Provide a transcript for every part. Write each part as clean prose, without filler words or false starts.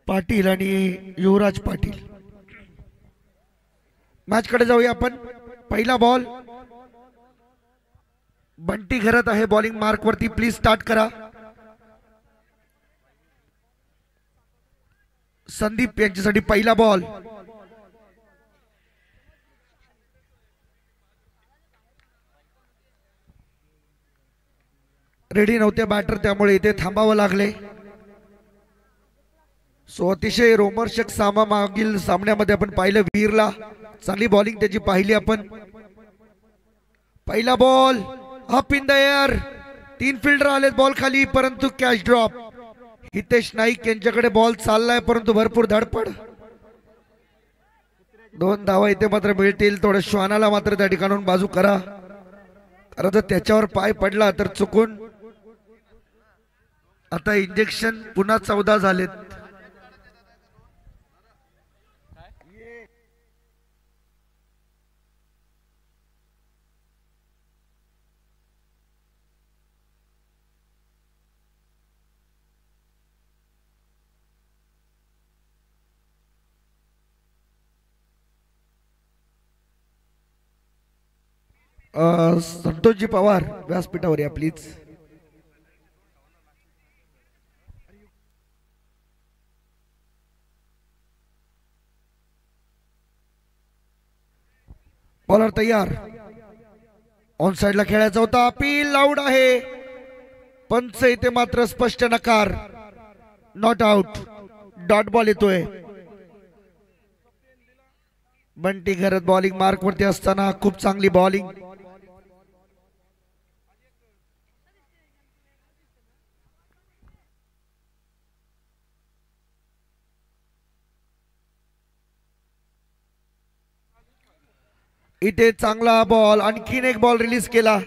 पाटील आणि युवराज पाटील मॅच कडे जाऊया आपण। पहिला बॉल बंटी घरत आहे बॉलिंग मार्क वरती, प्लीज स्टार्ट करा। संदीप यांच्यासाठी पहिला बॉल। रेडी नव्हते बॅटर, त्यामुळे इथे थांबावं लागले। सो अतिशय रोमहर्षक मागील सामन्यामध्ये आपण पाहिलं वीरला, चांगली बॉलिंग त्याची पाहिली आपण। पहिला ball up in the air, 3 fielder आले बॉल खाली, परंतु कॅच ड्रॉप। हितेश नाईक यांच्याकडे बॉल चाललाय, परंतु भरपूर धडपड। 2 धावा इथे मात्र मिळतील। थोडं श्वानाला मात्र त्या ठिकाणून बाजू करा, कारण जर त्याच्यावर पाय पडला तर चुकून आता इंजेक्शन पुन्हा 14 झालेत। संतोषजी पवार व्यासपीठावर या प्लीज। बॉलर तयार, ऑन साइडला खेळायचा होता, अपील आउट आहे। पंच इथे मात्र स्पष्ट नकार, नॉट आउट, डॉट बॉल येतोय। बंटी घरत बॉलिंग मार्क वरती असताना खूप चांगली बॉलिंग। इथे चांगला बॉल, आणखीन एक बॉल रिलीज केला।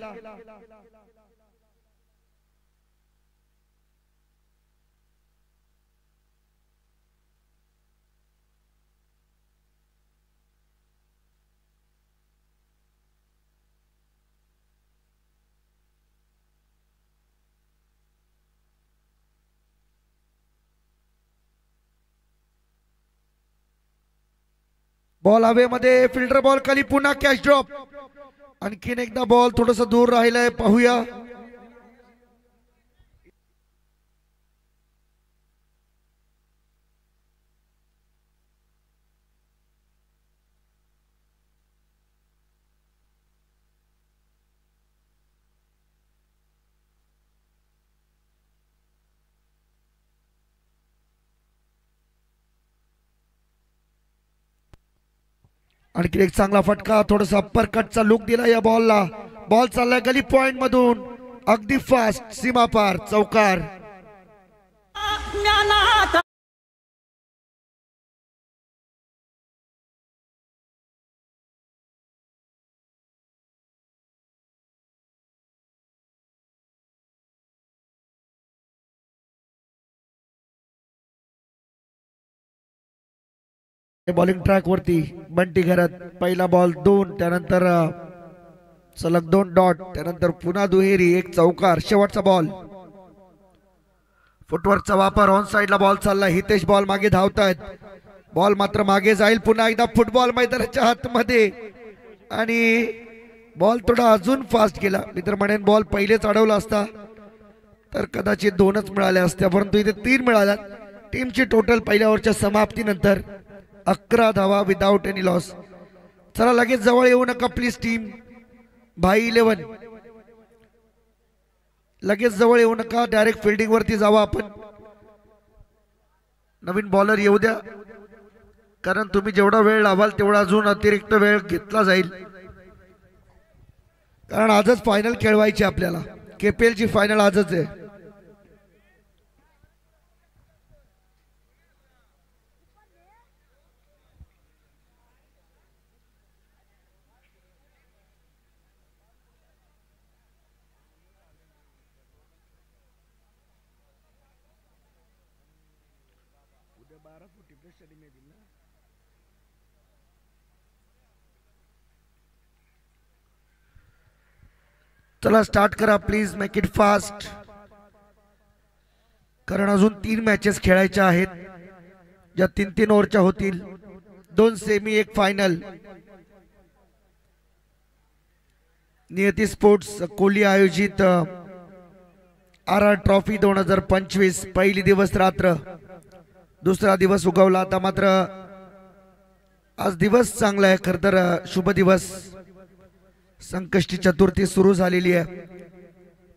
बॉल हवेमध्ये, फिल्डर बॉल खाली, पुन्हा कॅच ड्रॉप। आणखीन एकदा बॉल थोडस दूर राहिलाय, पाहूया। आणखी एक चांगला फटका, थोडासा अप्पर कटचा लुक दिला या बॉलला। बॉल चाललाय गली पॉइंट मधून, अगदी फास्ट, सीमा पार, चौकार। बॉलिंग ट्रॅक वरती बंटी घरत, पहिला बॉल 2, त्यानंतर सलग 2 डॉट, त्यानंतर पुन्हा दुहेरी, एक चौकार, शेवटचा बॉल। फुटवर्कचा वापर, ऑन साइडला बॉल चालला, हितेश बॉल मागे धावतायत, बॉल मात्र मागे जाईल। पुन्हा एकदा फुटबॉल मैदानाच्या आतमध्ये, आणि बॉल थोडा अजून फास्ट गेला। मी तर म्हणेन बॉल पहिलेच अडवला असता तर कदाचित 2च मिळाल्या असत्या, परंतु इथे 3 मिळाल्या। टीमची टोटल पहिल्या ओव्हरच्या समाप्तीनंतर 11 धावा विदाउट एनी लॉस। चला लगेच जवळ येऊ नका प्लीज टीम, भाई 11 लगेच जवळ येऊ नका, डायरेक्ट फिल्डिंग वरती जावा आपण। नवीन बॉलर येऊ द्या, कारण तुम्ही जेवढा वेळ लावाल तेवढा अजून अतिरिक्त वेळ घेतला जाईल, कारण आजच फायनल खेळवायची आपल्याला। KPL ची फायनल आजच आहे। चला स्टार्ट करा प्लीज, मेक इट फास्ट। कारण अजून 3 मॅचेस खेळायच्या आहेत, ज्या 3-3 ओव्हरच्या होतील, 2 सेमी 1 फायनल। नियती स्पोर्ट्स कोहली आयोजित RR ट्रॉफी 2025 पहिली दिवस रात्र, दुसरा दिवस उगवला। आता मात्र आज दिवस चांगला आहे, खरं तर शुभ दिवस, संकष्टी चतुर्थी सुरू झालेली आहे,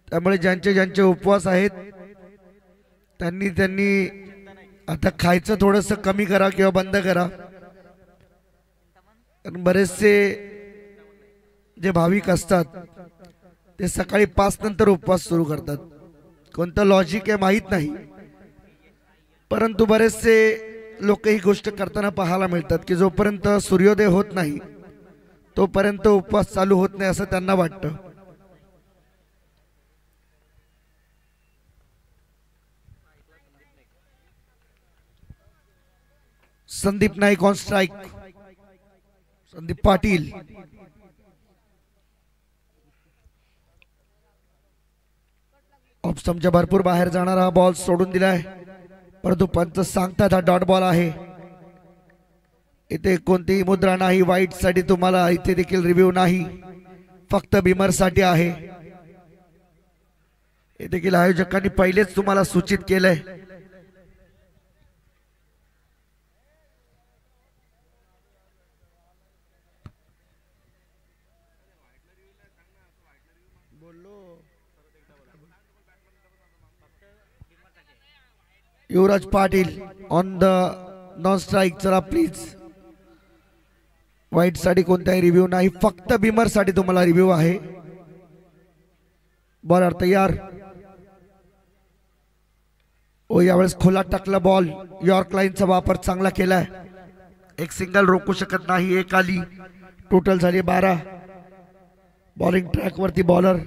त्यामुळे ज्यांचे ज्यांचे उपवास आहेत त्यांनी आता खायचं थोडंसं कमी करा किंवा बंद करा। बरेचसे जे भाविक असतात ते सकाळी 5 नंतर उपवास सुरू करतात, कोणतं लॉजिक आहे माहीत नाही, परंतु बरेचसे लोक ही गोष्ट करताना पाहायला मिळतात की जोपर्यंत सूर्योदय होत नाही तोपर्यंत उपवास चालू होत नाही असं त्यांना वाटतं। संदीप नाईक ऑन स्ट्राइक, संदीप पाटील ऑप्स्टमच्या भरपूर बाहेर जाणारा बॉल सोडून दिलाय, परंतु पंच सांगतात हा डॉट बॉल आहे। इथे कोणतीही मुद्रा नाही, वाईट साठी तुम्हाला इथे देखील रिव्ह्यू नाही, फक्त बिमर साठी आहे। हे देखील आयोजकांनी पहिलेच तुम्हाला सूचित केलंय। Yuvraj Patil on the non strike, चला प्लीज, वाईट साठी कोणताही रिव्ह्यू नाही, फक्त बिमर साठी तुम्हाला रिव्ह्यू आहे। बॉलर तयार, ओ यावेळेस खोला टाकला बॉल, यॉर्क लाईनचा वापर चांगला केलाय, एक सिंगल रोखू शकत नाही, एक आली, टोटल झाली 12। बॉलिंग ट्रॅक वरती बॉलर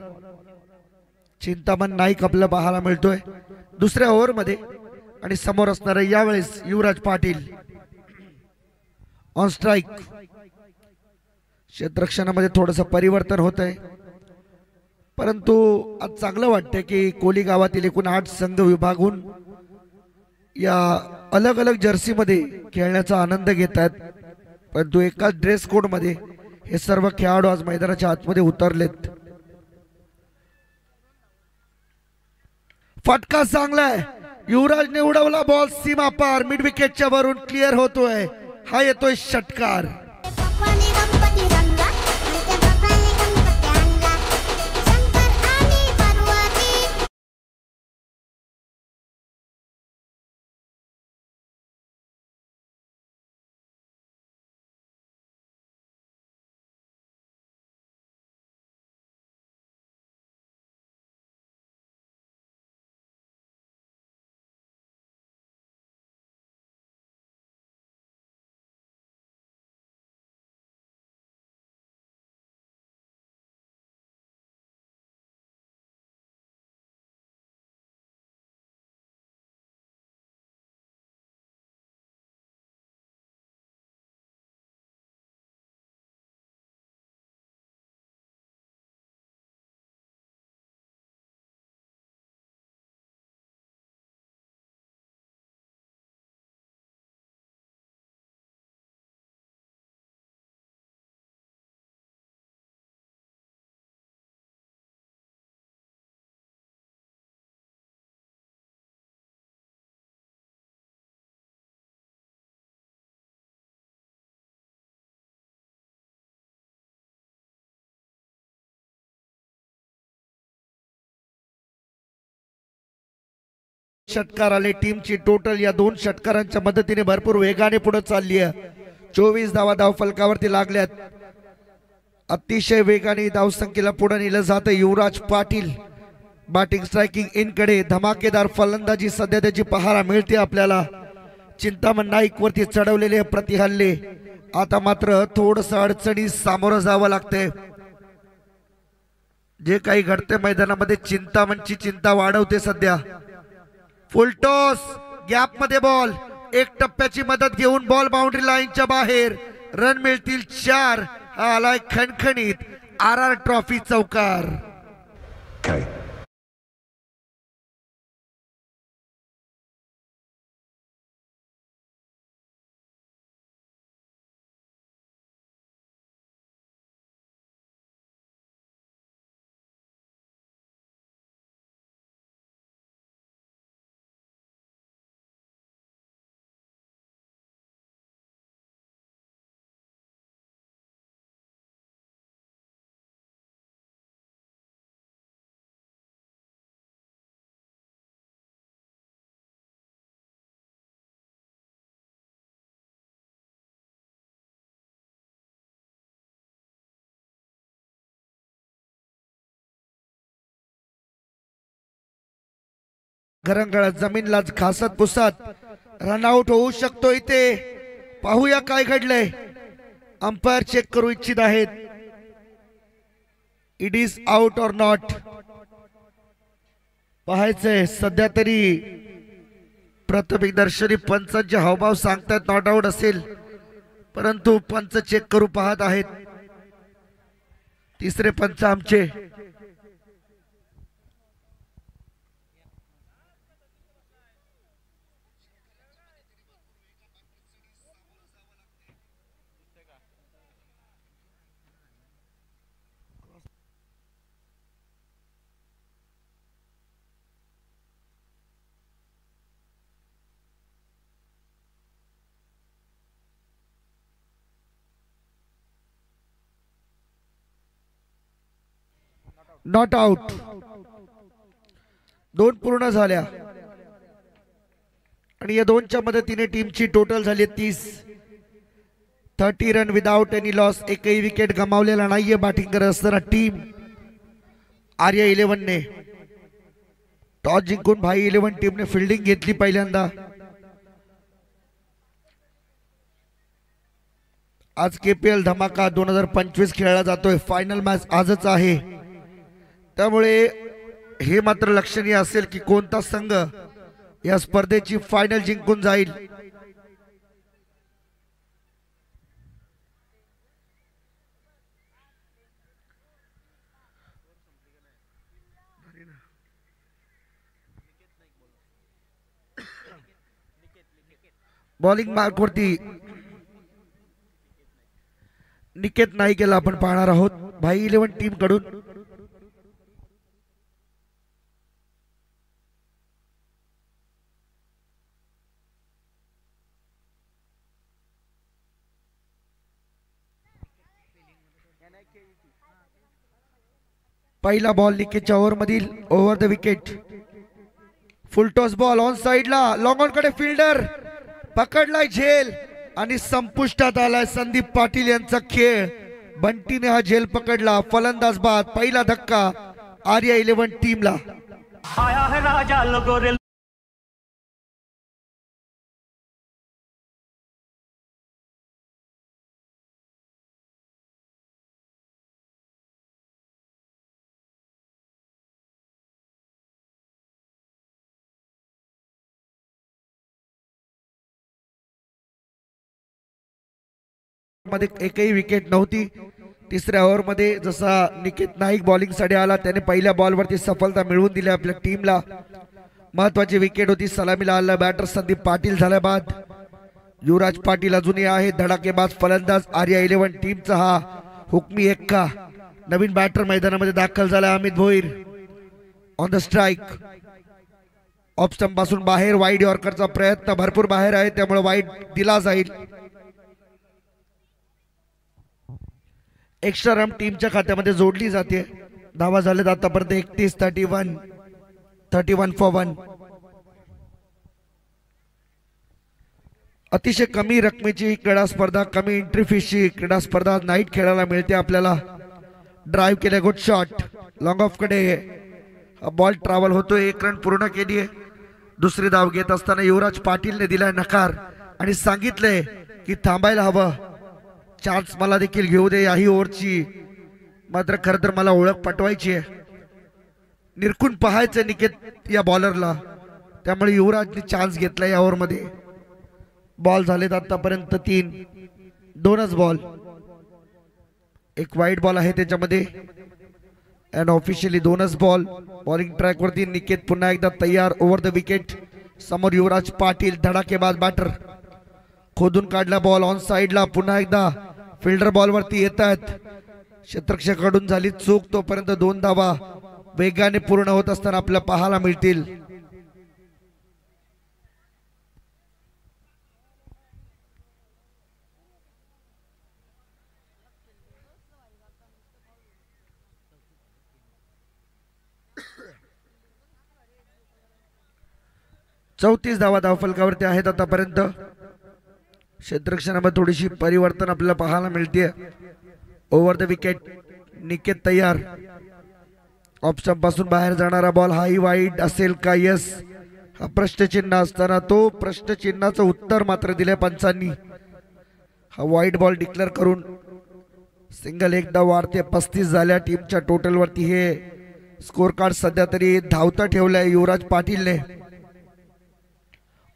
चिंतामण नाईक आपल्याला पाहायला मिळतोय दुसऱ्या ओव्हर मध्ये, आणि समोर असणारे यावेळेस युवराज पाटील ऑन स्ट्राइक। क्षेत्ररक्षणामध्ये थोडंसं परिवर्तन होत आहे, परंतु आज चांगलं वाटतंय की कोली गावातील एकूण 8 संघ विभागून या अलग अलग जर्सी मध्ये खेळण्याचा आनंद घेत आहेत, परंतु एकाच ड्रेस कोड मध्ये हे सर्व खेळाडू आज मैदानाच्या आतमध्ये उतरलेत। फटका चांगलाय, युवराजने उडवला बॉल सीमा पार, मिड विकेटच्या वरून क्लिअर होतोय, हा येतोय षटकार। षटकार आले, टीमची टोटल या 2 षटकारांच्या मदतीने भरपूर वेगाने पुढे चालली आहे। 24 धावा धाव फलकावरती लागल्यात, अतिशय वेगाने धावसंख्येला पुढे नेलं जातं। युवराज पाटील बॅटिंग स्ट्रायकिंग इन कडे धमाकेदार फलंदाजी सध्या त्याची पाहायला मिळते आपल्याला। चिंतामण नाईक वरती चढवलेले प्रतिहल्ले, आता मात्र थोडस अडचणी सामोरं जावं लागतंय। जे काही घडते मैदानामध्ये चिंतामणची चिंता वाढवते सध्या। फुल टॉस, गॅप मध्ये बॉल, एक टप्प्याची मदत घेऊन बॉल बाउंड्री लाईनच्या बाहेर, रन मिळतील 4। हा आलाय खणखणीत RR ट्रॉफी चौकार। घरंगळत जमीनला घासत पुसत रनआउट होऊ शकतो इथे. पाहूया काय घडलंय. अंपायर चेक करू इच्छित आहेत. इट इज आउट और नॉट पाहायचंय. सध्या तरी प्रथमदर्शनी पंचांचे हावभाव सांगतात नॉट आउट असेल, परंतु पंच चेक करू पाहत आहेत. तिसरे पंच आमचे. Not out. 2 पूर्ण झाल्या आणि या 2च्या मदतीने टीमची टोटल झाली 30 रन विदाउट एनी लॉस. एकही विकेट गमावलेला नाहीये बॅटिंग करत असताना टीम आर्या 11 ने. टॉस जिंकून भाई 11 टीमने फिल्डिंग घेतली पहिल्यांदा. आज KPL धमाका 2025 खेळला जातोय. फायनल मॅच आजच आहे, त्यामुळे हे मात्र लक्षणीय असेल की कोणता संघ या स्पर्धेची फायनल जिंकून जाईल. बॉलिंग मार्क वरती निकेत नाईकला आपण पाहणार आहोत भाई 11 टीम कडून. पहिला बॉल निकेतच्या ओव्हर मधील over the wicket. Full toss ball on साइडला. लॉंग ऑन कडे फिल्डर पकडलाय झेल आणि संपुष्टात आलाय संदीप पाटील यांचा खेळ. बंटीने हा झेल पकडला. फलंदाज बाद. पहिला धक्का आर्या 11 टीमला. आया है राजा लगोरे. मध्ये एकही विकेट नव्हती. तिसऱ्या ओव्हर मध्ये जसा निकेत नाईक बॉलिंग साठी आला त्याने पहिल्या बॉल वरती सफलता मिळवून दिली आपल्या टीमला. महत्वाची विकेट होती. सलामीला आला बॅटर संदीप पाटील झाल्या बाद. युवराज पाटील अजूनही आहे धडाकेबाज फलंदाज आर्या 11 टीमचा हा हुकमी एक्का. नवीन बॅटर मैदानामध्ये दाखल झाला Amit Bhoir. On the strike. Off stump पासून बाहेर वाईड यॉर्करचा प्रयत्न भरपूर बाहेर आहे, त्यामुळे वाईड दिला जाईल. एक्स्ट्रा रन टीमच्या खात्यामध्ये जोडली जाते. धावा झाले आतापर्यंत 31 फॉर 1. अतिशय कमी रकमेची क्रीडा स्पर्धा, कमी एंट्री फीची क्रीडा स्पर्धा नाईट खेळायला मिळते आपल्याला. ड्राइव्ह केले. Good shot. लॉंग ऑफ कडे बॉल ट्रॅव्हल होतोय. 1 रन पूर्ण केली आहे. दुसरी धाव घेत असताना युवराज पाटीलने दिलाय नकार आणि सांगितलंय की थांबायला हवं. चान्स मला देखील घेऊ दे याही ओव्हरची. मात्र खरं तर मला ओळख पटवायची आहे. निरखून पाहायचं निकेत या बॉलरला, त्यामुळे युवराजने चान्स घेतला या ओव्हर मध्ये. बॉल झालेत आतापर्यंत 3. 2च बॉल. एक वाईड बॉल आहे त्याच्यामध्ये अँड ऑफिशियली 2च बॉल. बॉलिंग ट्रॅक वरती निकेत पुन्हा एकदा तयार. Over the wicket. समोर युवराज पाटील धडाकेबाज बॅटर. खोदून काढला बॉल ऑन साइडला. पुन्हा एकदा फिल्डर बॉल वरती येत आहेत. क्षेत्ररक्षकाकडून झाली चूक. तोपर्यंत 2 धावा वेगाने पूर्ण होत असताना आपल्याला पाहायला मिळतील. चौतीस धावा धावफलकावरती आहेत आतापर्यंत. क्षेत्ररक्षणामध्ये थोडीशी परिवर्तन आपल्याला पाहायला मिळते. Over the wicket. निकेत तयार. ऑफ स्टंप पासून बाहेर जाणारा बॉल हाही वाईड असेल का? यस. हा प्रश्नचिन्ह असताना तो प्रश्नचिन्हाचं उत्तर मात्र दिले पंचांनी. हा वाईट बॉल डिक्लेअर करून सिंगल एकदा वाढते. 35 झाल्या टीमच्या टोटल वरती. हे स्कोर कार्ड सध्या तरी धावता ठेवलाय युवराज पाटीलने.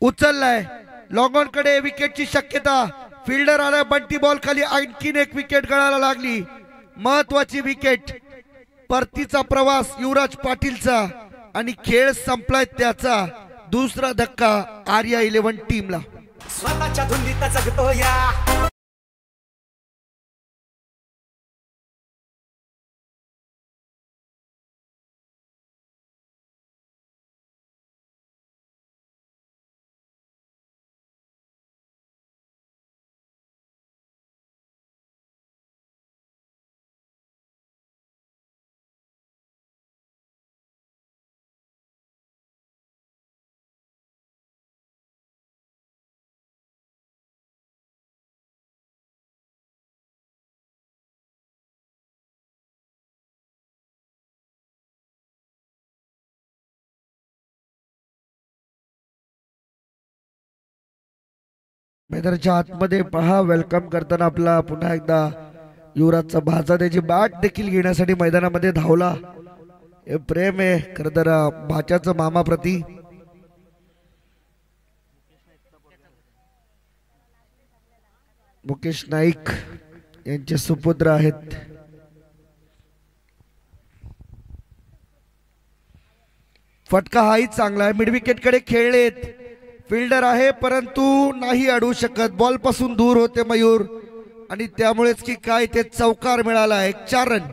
उचललाय लॉंग ऑन कडे. विकेटची शक्यता. फिल्डर आलाय. बंटी बॉल खाली. आणखीन एक विकेट गळायला लागली. महत्वाची विकेट. परतीचा प्रवास युवराज पाटीलचा आणि खेळ संपलाय त्याचा. दुसरा धक्का आर्या 11 टीमला. स्वतःच्या धुंदीत जगतो या. मैदानाच्या आतमध्ये पहा. वेलकम करताना आपला पुन्हा एकदा युवराजचा भाचा त्याची बॅट देखील घेण्यासाठी मैदानामध्ये धावला. हे प्रेम आहे खरं तर भाच्याचं मामा प्रती. मुकेश नाईक यांचे सुपुत्र आहेत. फटका हाही चांगला आहे. मिड विकेट कडे खेळलेत. फिल्डर आहे परंतु नाही अडवू शकत. बॉल पासून दूर होते मयूर आणि त्यामुळेच की काय ते चौकार मिळाला. एक 4 रन.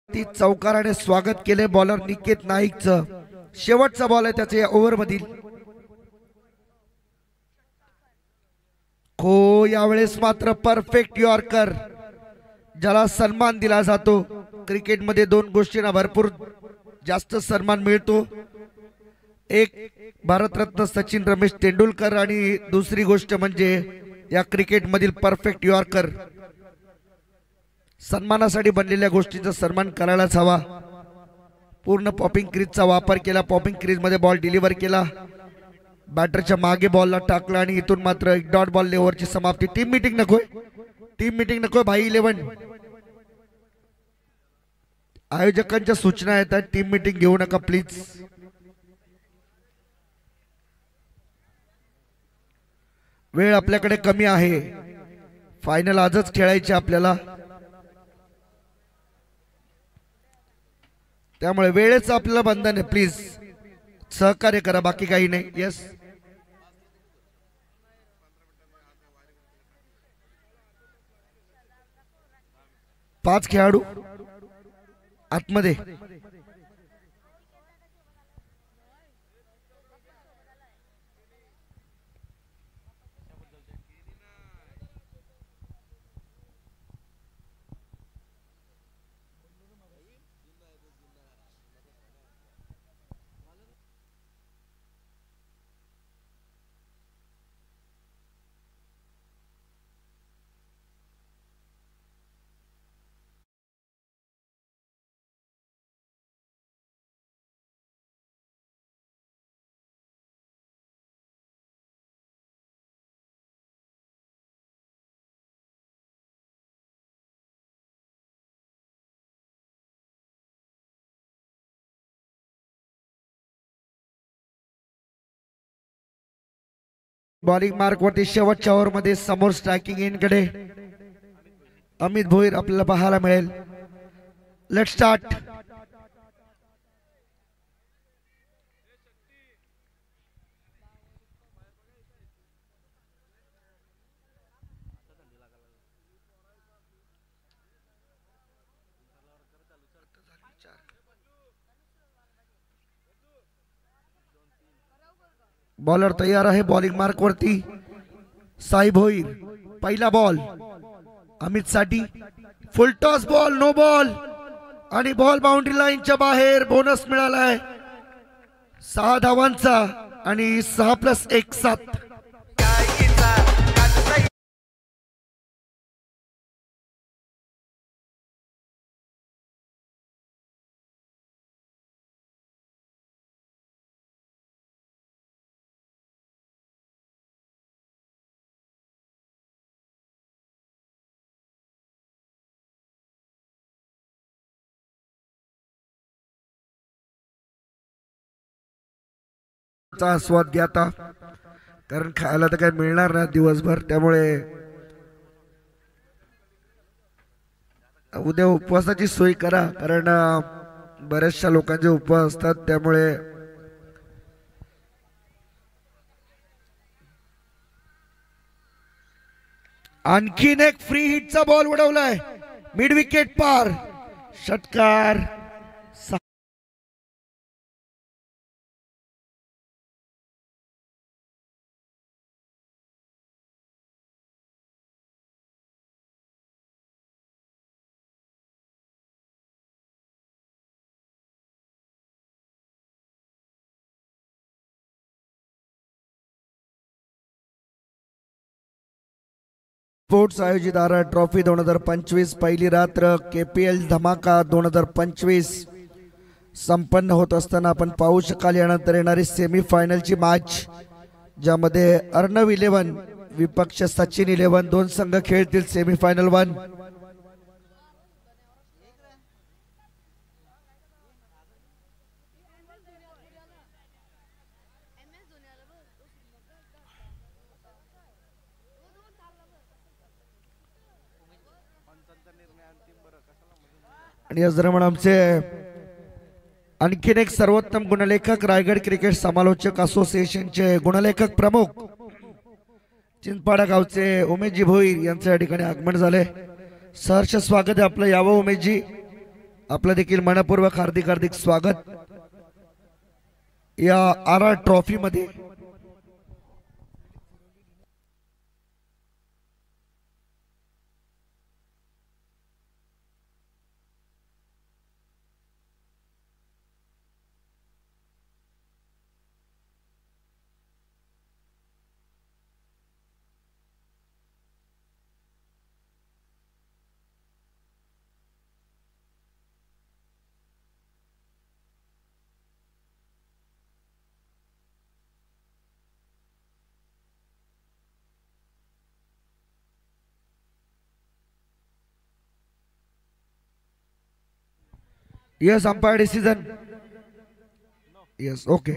ती चौकाराने स्वागत केले बॉलर निकेत नाईकचं. शेवटचा बॉल आहे त्याच्या ओव्हर मधील. खो यावेळेस मात्र परफेक्ट यॉर्कर ज्याला सन्मान दिला जातो. क्रिकेटमध्ये 2 गोष्टींना भरपूर जास्त सन्मान मिळतो. एक भारतरत्न सचिन रमेश तेंडुलकर आणि दुसरी गोष्ट म्हणजे या क्रिकेटमधील परफेक्ट यॉर्कर. सन्मानासाठी बनलेल्या गोष्टींचा सन्मान करायलाच हवा. पूर्ण पॉपिंग क्रीजचा वापर केला. पॉपिंग क्रीज मध्ये बॉल डिलिव्हर केला. बॅटरच्या मागे बॉलला टाकला आणि इथून मात्र एक डॉट बॉल ओव्हरची समाप्ती. टीम मीटिंग नकोय. टीम मीटिंग नकोय भाई 11. आयोजकांच्या सूचना येतात. टीम मीटिंग घेऊ नका प्लीज. वेळ आपल्याकडे कमी आहे. फायनल आजच खेळायची आपल्याला. त्यामुळे वेळेचं आपल्याला बंधन आहे. प्लीज सहकार्य करा. बाकी काही नाही. यस 5 खेळाडू आतमध्ये. बॉलिंग मार्क वरती शेवटच्या ओव्हर मध्ये समोर स्ट्रायकिंग एंड कडे अमित भोईर आपल्याला पाहायला मिळेल. Let start. बॉलर तयार आहे. बॉलिंग मार्क वरती साई भोईर. पहिला बॉल अमित साठी. Full toss ball. No ball आणि बॉल बाउंड्री लाईनच्या बाहेर. बोनस मिळालाय. 6 धावांचा आणि 6+1 7. गाईचा काजूचा चा आस्वाद घ्या आता, कारण खायला तर काही मिळणार नाही दिवसभर. त्यामुळे उद्या उपवासाची सोय करा, कारण बऱ्याचशा लोकांचे उपवास असतात. त्यामुळे आणखीन एक फ्री हिटचा बॉल उडवलाय, मिड विकेट पार, षटकार. स्पोर्ट्स आयोजित आरा ट्रॉफी 2025 पहिली रात्र KPL धमाका 2025 संपन्न होत असताना आपण पाहू शकाल यानंतर येणारी सेमीफायनलची मॅच, ज्यामध्ये अर्णव 11 विपक्ष सचिन 11 दोन संघ खेळतील सेमीफायनल 1. आणि आज रमण आमचे आणखीन एक सर्वोत्तम गुणलेखक, रायगड क्रिकेट समालोचक असोसिएशनचे गुणलेखक प्रमुख चिंचपाडा गावचे उमेशजी भोईर यांच्या ठिकाणी आगमन झाले. सहर्ष स्वागत आहे आपलं, यावं उमेशजी. आपलं देखील मनपूर्वक हार्दिक हार्दिक स्वागत या आरा ट्रॉफी मध्ये. Yes, umpire decision. Yes, okay.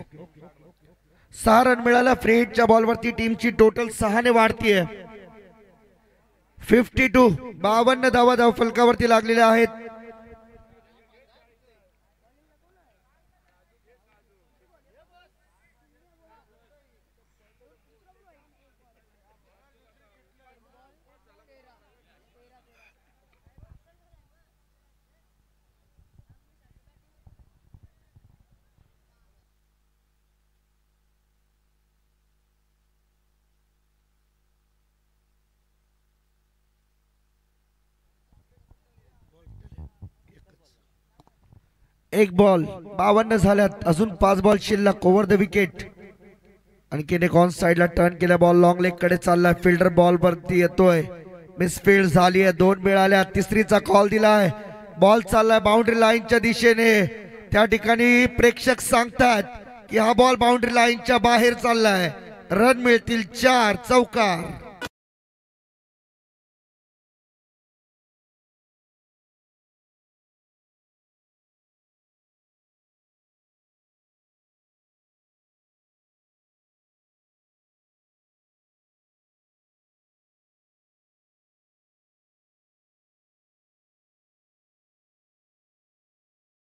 6 run मिळाला फ्री हिटच्या बॉलवरती. टीमची टोटल 6 ने वाढतीये. 52 52 धावा धाव फलकावरती लागलेल्या आहेत. एक बॉल 52 झाल्यात, अजून 5 बॉल शिल्लक. Over the wicket. आणखीन एक ऑन साइडला टर्न केला बॉल, लॉंग लेग कडे चाललाय. फिल्डर बॉल वरती येतोय, मिसफील्ड झाली आहे. 2 मिळाल्या, तिसरीचा कॉल दिलाय. बॉल चाललाय बाउंड्री लाईनच्या दिशेने. त्या ठिकाणी प्रेक्षक सांगतात की हा बॉल बाउंड्री लाईनच्या बाहेर चाललाय. रन मिळतील 4. चौकार.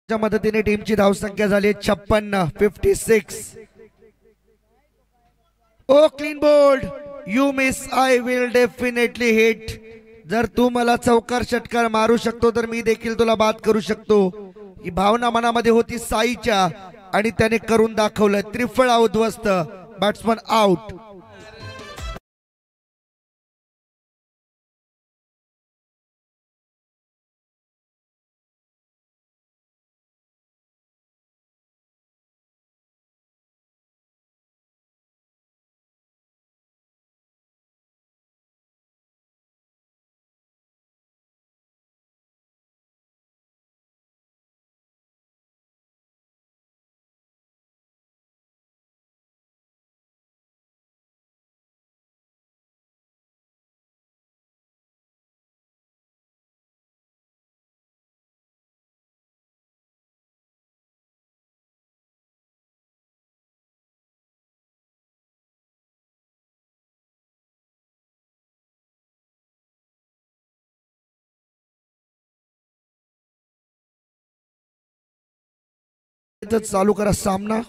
मदतीने टीमची धावसंख्या झाली 56. 56. Oh clean bowled. You miss, I will definitely hit. जर तू मला चौकार षटकार मारू शकतो तर मी देखील तुला बाद करू शकतो. ही भावना मनामध्ये होती साईच्या आणि त्याने करून दाखवलं. त्रिफळ उद्ध्वस्त. Batsman out. लगेचच चालू करा सामना.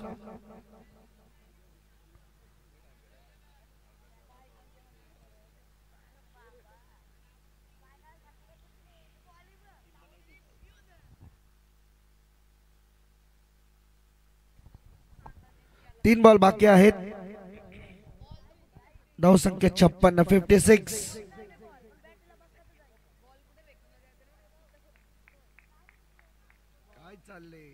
तीन बॉल बाकी आहेत. धावसंख्या 56, 56. काय चाललंय?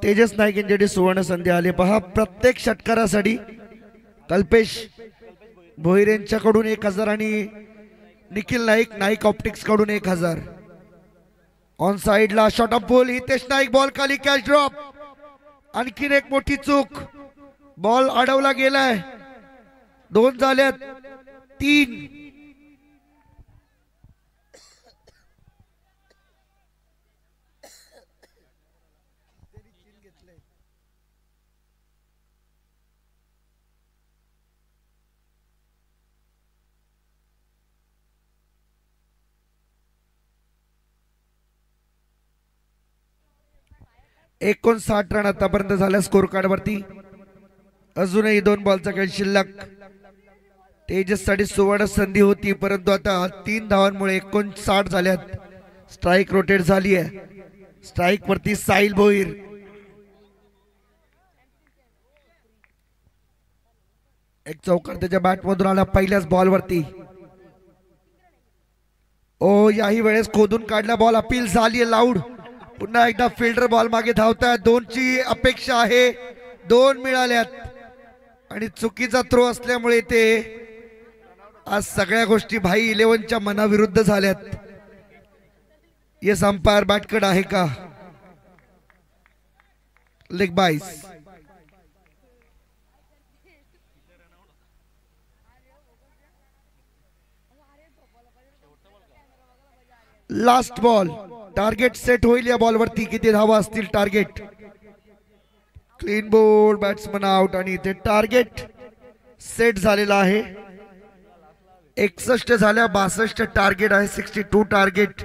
तेजस नाईक यांच्यासाठी सुवर्ण संधी आली पहा. प्रत्येक षटकारासाठी कल्पेश भोईर यांच्याकडून 1000 आणि निखिल नाईक नाईक ऑप्टिक्स कडून 1000. ऑन साइडला shot of ball. Hitesh Naik ball खाली कॅच ड्रॉप. आणखीन एक मोठी चूक. बॉल अडवला गेलाय. 2 झाल्यात 3. एकूण 60 रन आतापर्यंत झाल्या स्कोर कार्ड वरती. अजूनही 2 बॉलचा खेळ शिल्लक. तेजस साठी सुवर्ण संधी होती परंतु आता 3 धावांमुळे एकूण 60 झाल्यात. स्ट्राईक रोटेट झाली आहे. स्ट्राईक वरती साहिल भोईर. एक चौकार त्याच्या बॅट मधून आला पहिल्याच बॉल वरती. ओ याही वेळेस खोदून काढला बॉल. अपील झाली लाऊड. पुन्हा एकदा फिल्डर बॉल मागे धावतात. 2 ची अपेक्षा आहे. 2 मिळाल्यात आणि चुकीचा थ्रो असल्यामुळे ते आज सगळ्या गोष्टी भाई 11च्या मनाविरुद्ध झाल्यात. येस अंपायर बॅटकड आहे का? लेग बाईस. Last ball. टार्गेट सेट होईल या बॉल वरती. किती धावा असतील target? Clean bowled. Batsman out आणि इथे टार्गेट सेट झालेला आहे. 61 झाल्या. 62 टार्गेट आहे. 62 टार्गेट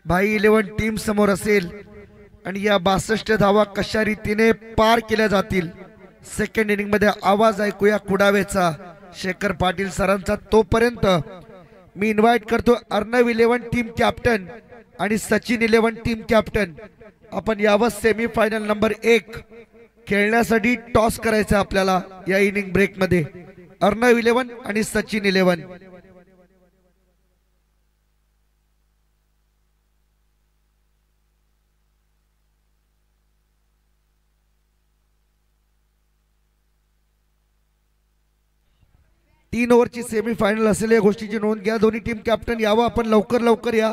भाई 11 टीम समोर असेल आणि या 62 धावा कशा रीतीने पार केल्या जातील. सेकंड इनिंग मध्ये आवाज ऐकूया कुडावेचा, शेखर पाटील सरांचा. तोपर्यंत मी इन्व्हाइट करतो अर्णव 11 टीम कॅप्टन आणि सचिन 11 टीम कॅप्टन. आपण यावर सेमीफायनल नंबर 1 खेळण्यासाठी टॉस करायचा आपल्याला या इनिंग ब्रेक मध्ये. अर्णव 11 आणि सचिन 11. तीन ओव्हरची सेमीफायनल असेल या गोष्टीची नोंद घ्या. दोन्ही टीम कॅप्टन यावं आपण लवकर लवकर या.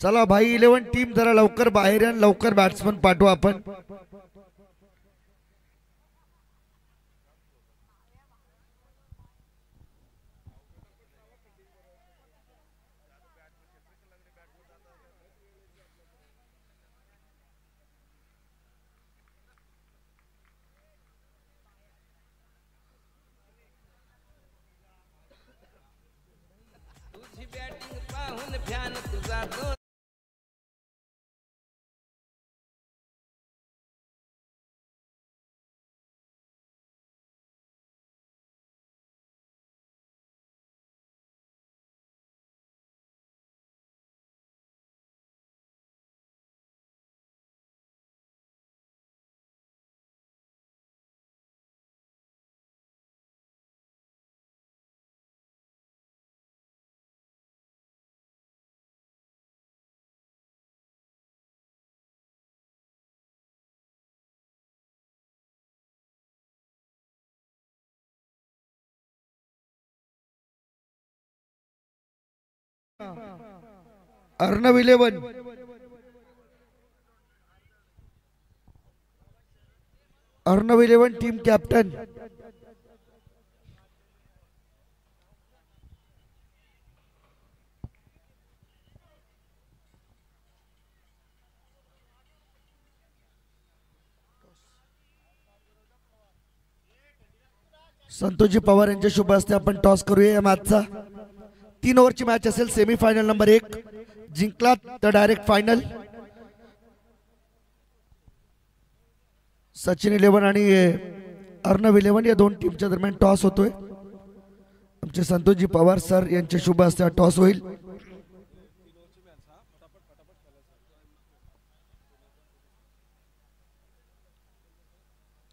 चला भाई 11 टीम जरा लवकर बाहेर या. लवकर बॅट्समन पाठवा आपण. तुझी बॅटिंग पाहून फॅन तुझा अर्णव 11 अर्णव 11 टीम कॅप्टन. संतोषजी पवार यांच्या शुभ हस्ते आपण टॉस करूया या मॅचचा. 3 ओव्हरची मॅच असेल. सेमीफायनल नंबर 1 जिंकला तर डायरेक्ट फायनल. सचिन 11 आणि अर्णव 11 या दोन टीमच्या दरम्यान टॉस होतोय. आमचे संतोषजी पवार सर यांच्या शुभ हस्ते टॉस होईल.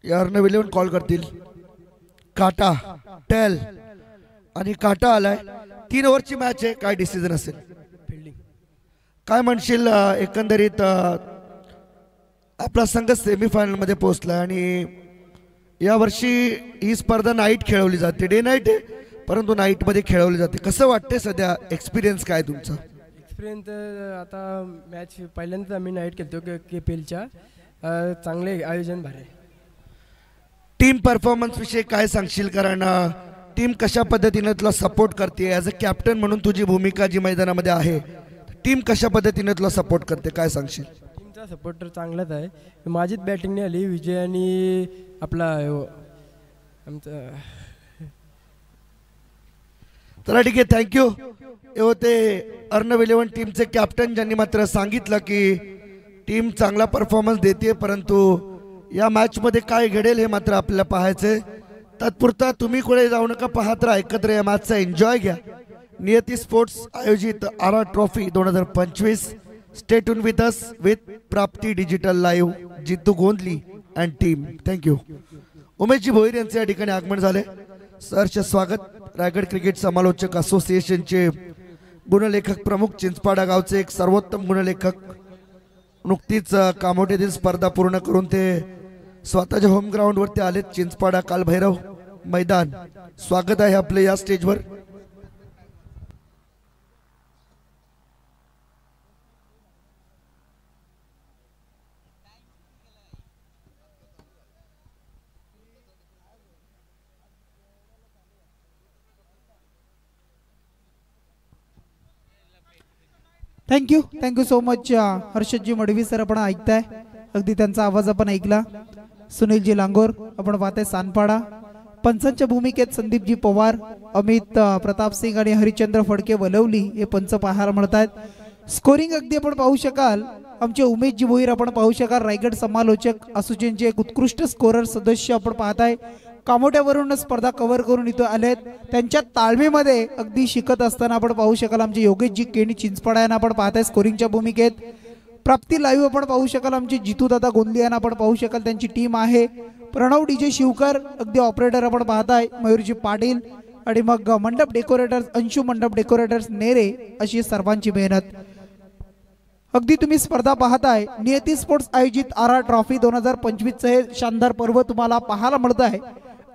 या अर्णव 11 कॉल करतील. काटा टेल आणि काटा आलाय. 3 ओव्हरची मॅच आहे. काय डिसिजन असेल? काय म्हणशील एकंदरीत आपला संघ सेमीफायनल मध्ये पोहोचलाय आणि यावर्षी ही स्पर्धा नाईट खेळवली जाते. डे नाईट आहे परंतु नाईट मध्ये खेळवली जाते. कसं वाटतंय सध्या? एक्सपिरियन्स काय तुमचा? एक्सपिरियन्स आता मॅच पहिल्यांदाच आम्ही नाईट खेळतो KPLच्या. चांगले आयोजन भारी. टीम परफॉर्मन्स विषयी काय सांगशील? कारण टीम कशा पद्धतीने तुला सपोर्ट करते? ॲज अ कॅप्टन म्हणून तुझी भूमिका जी मैदानामध्ये आहे, टीम कशा पद्धतीने तुला सपोर्ट करते, काय सांगशील? टीमचा सपोर्ट तर चांगलाच आहे. माझीच बॅटिंग नाही आली. विजय आणि आपला आमचा. चला ठीक आहे, थँक्यू. हे होते अर्णव 11 टीमचे कॅप्टन, ज्यांनी मात्र सांगितलं की टीम चांगला परफॉर्मन्स देते परंतु या मॅच मध्ये काय घडेल हे मात्र आपल्याला पाहायचंय. तत्पुरता तुम्ही कुठे जाऊ नका, पाहत राहा एकत्र या मॅचचा एन्जॉय घ्या. नियती स्पोर्ट्स आयोजित Ara trophy 2025. Stay tune with us with Prapti digital live, Jitu Gondhali and team. Thank you. Umeshji Bhoir यांचे या ठिकाणी आगमन झाले. सरचे स्वागत. रायगड क्रिकेट समालोचक असोसिएशनचे गुणलेखक प्रमुख, चिंचपाडा गावचे एक सर्वोत्तम गुणलेखक, नुकतीच कामोठ्यातील स्पर्धा पूर्ण करून ते स्वतःच्या होम ग्राउंडवरती आलेत. चिंचपाडा कालभैरव मैदान. स्वागत आहे आपलं या स्टेजवर. Thank you so much हर्षदजी Madavi sir. आपण ऐकताय, अगदी त्यांचा आवाज आपण ऐकला. सुनीलजी लांगोर आपण पाहताय सानपाडा. पंचांच्या भूमिकेत संदीपजी पवार, अमित प्रताप सिंग आणि हरिचंद्र फडके वलवली हे पंच पाहायला मिळतात. स्कोरिंग अगदी आपण पाहू शकाल. आमचे उमेशजी भोईर आपण पाहू शकाल, रायगड समालोचक असोसिएशनचे एक उत्कृष्ट स्कोरर सदस्य आपण पाहताय. कामोट्यावरून स्पर्धा कव्हर करून इथं आलेत. त्यांच्या ताळमेमध्ये अगदी शिकत असताना आपण पाहू शकाल आमचे योगेशजी केणी चिंचपाडा यांना आपण पाहताय स्कोरिंगच्या भूमिकेत. प्राप्ती लाईव्ह आपण पाहू शकाल, आमचे जितू दादा गोंधली यांना आपण पाहू शकाल, त्यांची टीम आहे. प्रणव DJ शिवकर अगदी ऑपरेटर आपण पाहताय. मयूरजी पाटील आणि मग मंडप डेकोरेटर्स अंशू मंडप डेकोरेटर्स नेरे, अशी सर्वांची मेहनत. अगदी तुम्ही स्पर्धा पाहताय. नियती स्पोर्ट्स आयोजित आरा ट्रॉफी 2025 हे शानदार पर्व तुम्हाला पाहायला मिळत आहे.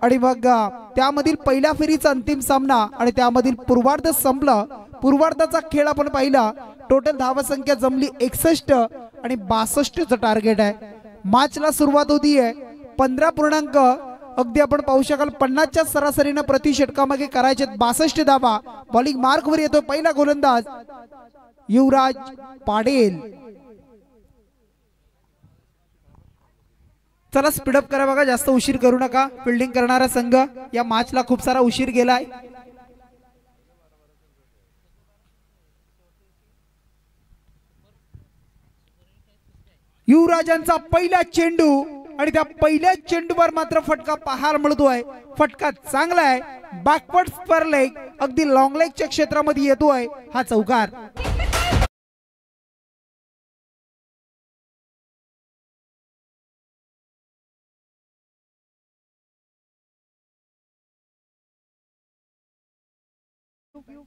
आणि मग त्यामधील पहिल्या फेरीचा अंतिम सामना आणि त्यामधील पूर्वार्ध संपला. पूर्वार्धाचा खेळ आपण पाहिला. टोटल धावसंख्या जमली 61 आणि 62चं टार्गेट आहे. मॅचला सुरुवात होती आहे 15 पूर्णांक अगदी आपण पाहू शकाल 50च्या सरासरीने प्रति षटकामागे करायचे 62 धावा. बॉलिंग मार्क वर येतो पहिला गोलंदाज युवराज पाडेल. चला स्पीडअप करा बघा, जास्त उशीर करू नका. फिल्डिंग करणारा संघ या मॅचला खूप सारा उशीर गेलाय. युवराजांचा पहिला चेंडू आणि त्या पहिल्या चेंडूवर मात्र फटका पाहायला मिळतोय. फटका चांगला आहे. बॅकवर्ड स्क्वेअर लेग अगदी लॉंग लेगच्या क्षेत्रामध्ये येतोय हा चौकार.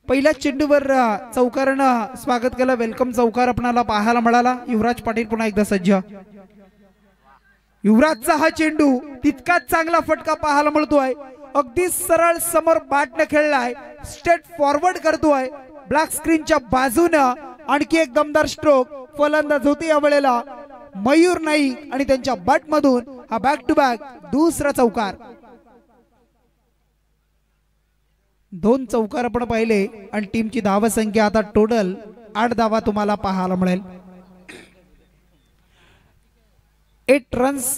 पहिल्या चेंडूवर चौकारानं स्वागत केलं. वेलकम चौकार आपणाला पाहायला मिळाला. युवराज पाटील पुन्हा एकदा सज्ज. युवराजचा हा चेंडू तितकाच चांगला फटका पाहायला मिळतोय. अगदी सरळ समोर बॅटने खेळलाय. स्ट्रेट फॉरवर्ड करतोय. ब्लॅक स्क्रीनच्या बाजूनं आणखी एक दमदार स्ट्रोक फलंदाज होते या वेळेला मयूर नाईक आणि त्यांच्या बॅट मधून हा बॅक टू बॅक दुसरा चौकार. 2 चौकार आपण पाहिले आणि टीमची धाव संख्या आता टोटल 8 धावा तुम्हाला पाहायला मिळेल. 8 रन्स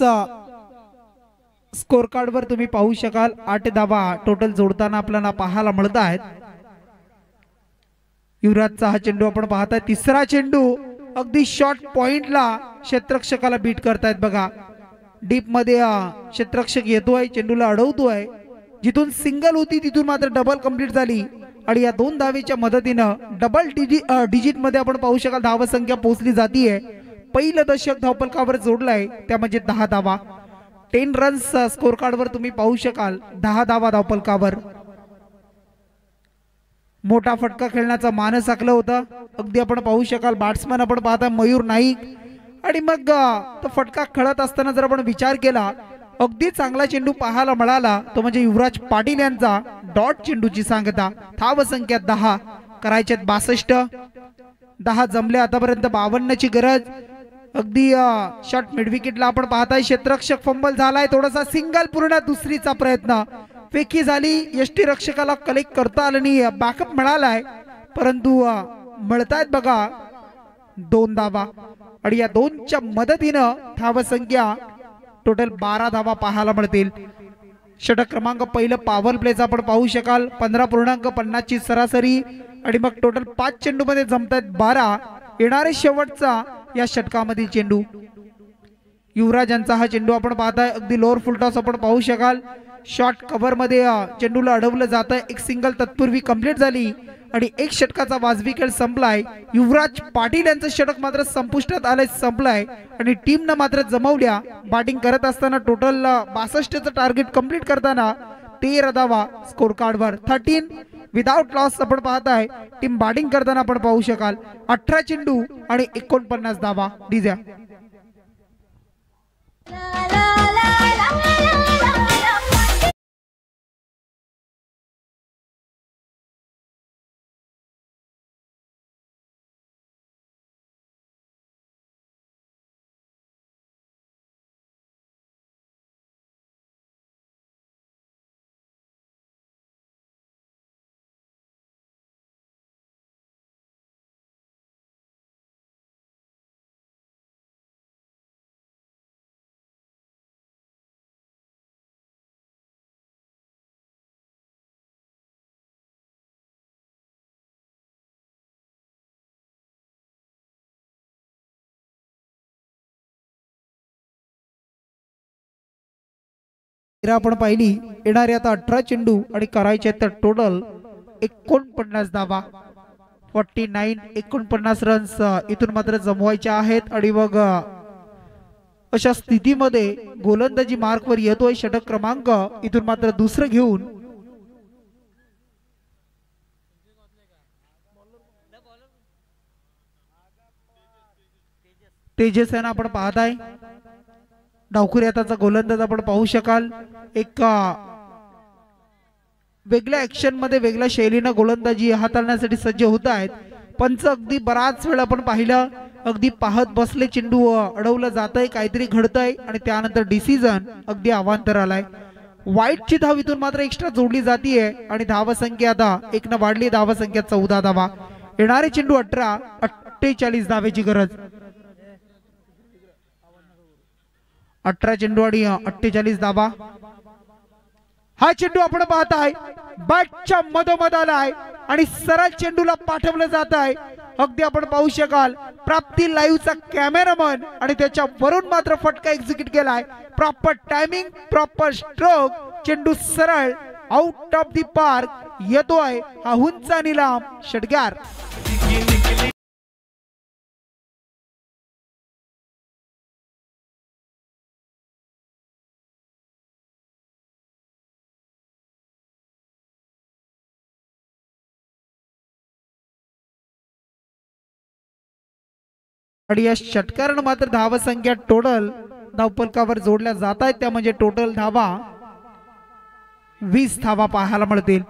स्कोर कार्ड वर तुम्ही पाहू शकाल. 8 धावा टोटल जोडताना आपल्याला पाहायला मिळत आहेत. युवराजचा हा चेंडू आपण पाहताय. तिसरा चेंडू अगदी शॉर्ट पॉइंटला क्षेत्ररक्षकाला बीट करतायत बघा. डीप मध्ये क्षेत्ररक्षक येतोय, चेंडूला अडवतोय. जिथून सिंगल होती तिथून मात्र डबल कंप्लीट झाली आणि या 2 धावेच्या मदतीनं डबल डिजिट मध्ये आपण पाहू शकाल धाव संख्या पोहोचली जातीये. पहिलं दशक धावफलकावर जोडलाय त्या म्हणजे 10 धावा. 10 रन्स स्कोर कार्ड वर तुम्ही पाहू शकाल. 10 धावा धावफलकावर. मोठा फटका खेळण्याचा मानस आखलं होतं. अगदी आपण पाहू शकाल बॅट्समन आपण पाहता मयूर नाईक आणि मग तो फटका खेळत असताना जर आपण विचार केला अगदी चांगला चेंडू पाहायला मिळाला तो म्हणजे युवराज पाटील यांचा डॉट चेंडूची सांगता. धाव संख्या 10 करायचे 62. 10 जमले आतापर्यंत. 52 ची गरज. अगदी शॉट मिड विकेटला आपण पाहताय क्षेत्ररक्षक फंबल झालाय. थोडासा सिंगल पूर्ण. दुसरीचा प्रयत्न फेकी झाली. यष्टी रक्षकाला कलेक्ट करता आलं नाही. बॅकअप मिळालाय परंतु मिळतायत बघा 2 धावा आणि या 2च्या मदतीनं धाव संख्या टोटल 12 धावा पाहायला मिळतील. षटक क्रमांक पहिलं पॉवर प्लेचा आपण पाहू शकाल. 15.50 ची सरासरी आणि मग टोटल 5 चेंडू मध्ये जमतायत 12. येणारे शेवटचा या षटकामधील चेंडू. युवराज यांचा हा चेंडू आपण पाहताय. अगदी लोअर फुल टॉस आपण पाहू शकाल. शॉर्ट कव्हर मध्ये चेंडूला अडवलं जात आहे. एक सिंगल तत्पूर्वी कंप्लीट झाली आणि 1 षटकाचा वाजवी खेळ संपलाय. युवराज पाटील यांचं षटक मात्र संपुष्टात आलंय, संपलाय आणि टीमनं मात्र जमवल्या. बॅटिंग करत असताना टोटल 62चं टार्गेट कंप्लीट करताना 13 धावा स्कोर कार्ड वर. 13 विदाउट लॉस आपण पाहताय. टीम बॅटिंग करताना आपण पाहू शकाल 18 चेंडू आणि 49 धावा. डिझा आपण पाहिली. येणारे आता 18 चेंडू आणि करायचे तर टोटल 49 धावा. 49 49 रन्स इथून मात्र जमवायचे आहेत आणि मग अशा स्थितीमध्ये गोलंदाजी मार्क वर येतोय. षटक क्रमांक इथून मात्र दुसरं घेऊन तेजस यांना आपण पाहताय. डावखुरी हाताचा गोलंदाज आपण पाहू शकाल. एक वेगळ्या ऍक्शन मध्ये वेगळ्या शैलीनं गोलंदाजी हाताळण्यासाठी सज्ज होत आहेत. पंच अगदी बराच वेळ आपण पाहिलं अगदी पाहत बसले. चेंडू अडवलं जातंय, काहीतरी घडतंय आणि त्यानंतर डिसिजन अगदी अवांतर आलाय. वाईटची धाव इथून मात्र एक्स्ट्रा जोडली जातीये आणि धाव संख्या आता 1 न वाढली. धाव संख्या 14 धावा. येणारे चेंडू 18. 48 धावेची गरज. 18 चेंडू आणि 48 धावा. हा चेंडू आपण पाहताय बॅटच्या मधोमध आलाय आणि सरळ चेंडूला पाठवलं जात आहे. अगदी आपण पाहू शकाल प्राप्ती लाईव्हचा कॅमेरामन आणि त्याच्या वरून मात्र फटका एक्झिक्यूट केलाय. Proper timing, proper stroke. चेंडू सरळ आउट ऑफ दी पार्क येतोय. हा हुंचा निलाम षटकार. आणि या षटकारानं मात्र धाव संख्या टोटल धावफलकावर जोडल्या जात आहेत. त्या म्हणजे टोटल धावा 20 धावा पाहायला मिळतील.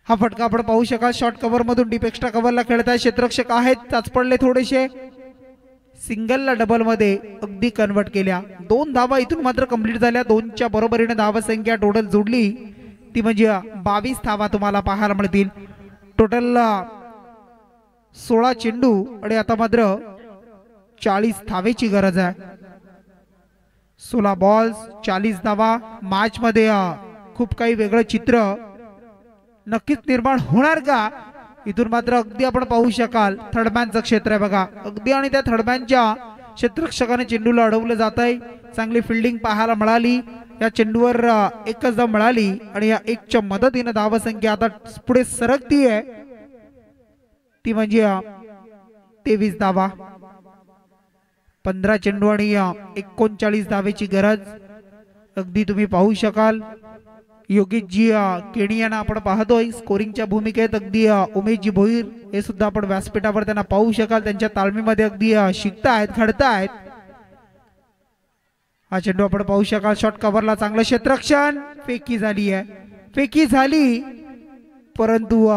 हा फटका आपण पाहू शकाल शॉर्ट कव्हर मधून डीप एक्स्ट्रा कव्हरला खेळताय क्षेत्ररक्षक आहेत चाचपडले थोडेसे सिंगलला डबल मध्ये अगदी कन्वर्ट केल्या 2 धावा इथून मात्र कंप्लीट झाल्या 2च्या बरोबरीने धावा संख्या टोटल जोडली ती म्हणजे 22 धावा तुम्हाला पाहायला मिळतील टोटल 16 चेंडू आणि आता मात्र 40 धावेची गरज आहे 16 बॉल्स 40 धावा मॅच मध्ये खूप काही वेगळं चित्र नक्कीच निर्माण होणार का इथून मात्र अगदी आपण पाहू शकाल थर्डमॅनचं क्षेत्र आहे बघा अगदी आणि त्या थर्डमॅनच्या क्षेत्ररक्षकाने चेंडूला अडवलं जात आहे चांगली फिल्डिंग पाहायला मिळाली या चेंडूवर एकच धाव मिळाली आणि या एकच्या मदतीने धावा संख्या आता पुढे सरकती आहे ती म्हणजे 23 धावा 15 चेंडू आणि 39 धावेची गरज अगदी तुम्ही पाहू शकाल योगेश जी केनियाना आपण पाहतोय स्कोरिंगच्या भूमिकेत अगदी उमेशजी भोईर हे सुद्धा आपण व्यासपीठावर त्यांना पाहू शकाल त्यांच्या तालमीमध्ये अगदी शिकतायत घडतायत हा चेंडू आपण पाहू शकाल शॉर्ट कव्हरला चांगलं क्षेत्ररक्षण फेकी झाली आहे फेकी झाली परंतु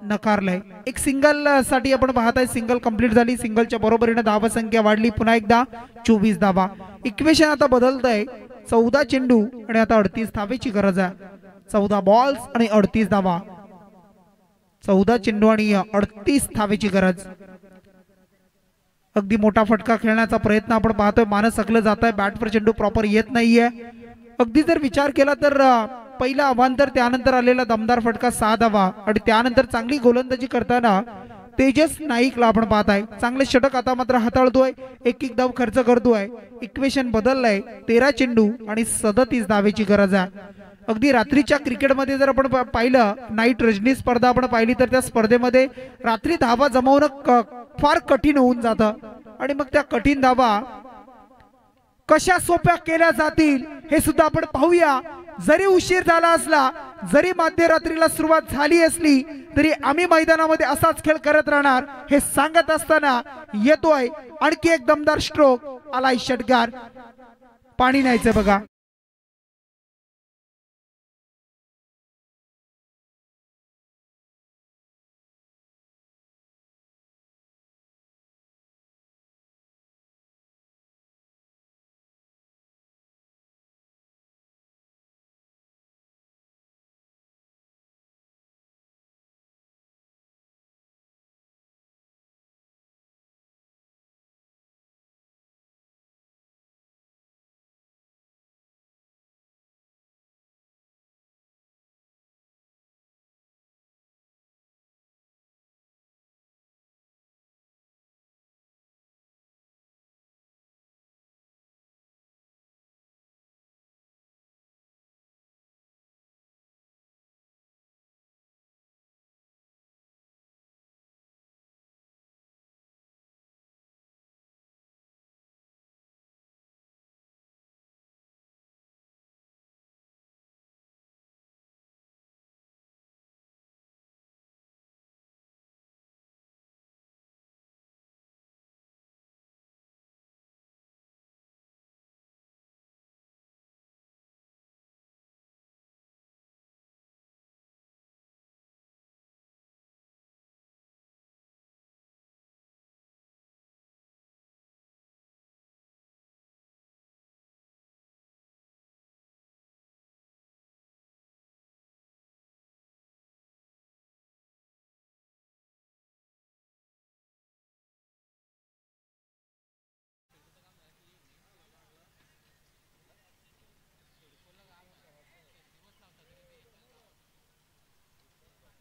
नकारलंय एक सिंगल साठी आपण पाहताय सिंगल कंप्लीट झाली सिंगलच्या बरोबरीने धावा संख्या वाढली पुन्हा एकदा 24 धावा इक्वेशन आता बदलतंय 14 चेंडू आणि आता 38 धावेची गरज आहे 14 बॉल्स आणि 38 धावा 14 चेंडू आणि 38 धावेची गरज अगदी मोठा फटका खेळण्याचा प्रयत्न आपण पाहतोय मानस सकलं जात आहे बॅटवर चेंडू प्रॉपर येत नाहीये अगदी जर विचार केला तर पहिला अवांतर त्यानंतर आलेला दमदार फटका 6 धावा आणि त्यानंतर चांगली गोलंदाजी करताना तेजस नाईकला आपण पाहताय चांगले षटक आता मात्र हाताळतोय एक धाव खर्च करतोय इक्वेशन बदललंय 13 चेंडू आणि 37 धावेची गरज आहे अगदी रात्रीच्या क्रिकेटमध्ये जर आपण पाहिलं नाईट रजनी स्पर्धा आपण पाहिली तर त्या स्पर्धेमध्ये रात्री धावा जमवणं फार कठीण होऊन जातं आणि मग त्या कठीण धावा कशा सोप्या केल्या जातील हे सुद्धा आपण पाहूया जरी उशीर झाला असला जरी मध्यरात्रीला सुरुवात झाली असली तरी आम्ही मैदानामध्ये असाच खेळ करत राहणार हे सांगत असताना येतोय आणखी एक दमदार स्ट्रोक आलाय षटकार पाणी न्यायचं बघा